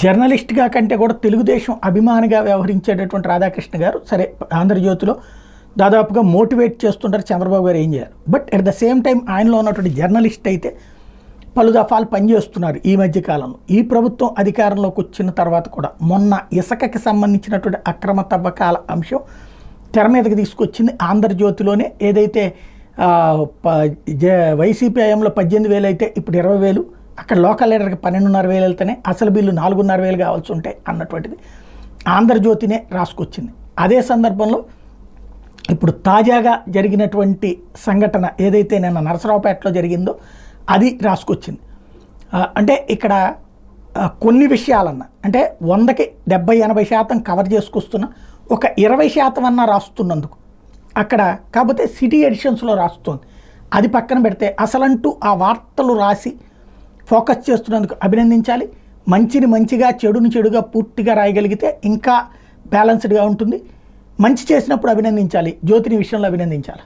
జర్నలిస్ట్గా కంటే కూడా తెలుగుదేశం అభిమానిగా వ్యవహరించేటటువంటి రాధాకృష్ణ గారు సరే ఆంధ్రజ్యోతిలో దాదాపుగా మోటివేట్ చేస్తుంటారు చంద్రబాబు గారు ఏం చేయాలి. But at the same time ఆయనలో ఉన్నటువంటి జర్నలిస్ట్ అయితే పలు దఫాలు పనిచేస్తున్నారు ఈ మధ్యకాలంలో. ఈ ప్రభుత్వం అధికారంలోకి వచ్చిన తర్వాత కూడా మొన్న ఇసుకకి సంబంధించినటువంటి అక్రమ తవ్వకాల అంశం తెర మీదకి తీసుకొచ్చింది ఆంధ్రజ్యోతిలోనే. ఏదైతే వైసీపీ హయాంలో 18,000 అయితే ఇప్పుడు 20,000, అక్కడ లోకల్ లీడర్కి 12,500 వెళ్తేనే అసలు బిల్లు 4,500 కావాల్సి ఉంటాయి అన్నటువంటిది ఆంధ్రజ్యోతినే రాసుకొచ్చింది. అదే సందర్భంలో ఇప్పుడు తాజాగా జరిగినటువంటి సంఘటన ఏదైతే నిన్న నరసరావుపేటలో జరిగిందో అది రాసుకొచ్చింది. అంటే ఇక్కడ కొన్ని విషయాలన్నా అంటే 100కి 70-80% కవర్ చేసుకొస్తున్న ఒక 20% అన్నా రాస్తున్నందుకు అక్కడ కాకపోతే సిటీ ఎడిషన్స్లో రాస్తుంది. అది పక్కన పెడితే అసలంటూ ఆ వార్తలు రాసి ఫోకస్ చేస్తున్నందుకు అభినందించాలి. మంచిని మంచిగా చెడుని చెడుగా పూర్తిగా రాయగలిగితే ఇంకా బ్యాలెన్స్డ్గా ఉంటుంది. మంచి చేసినప్పుడు అభినందించాలి, జ్యోతిని విషయంలో అభినందించాలి.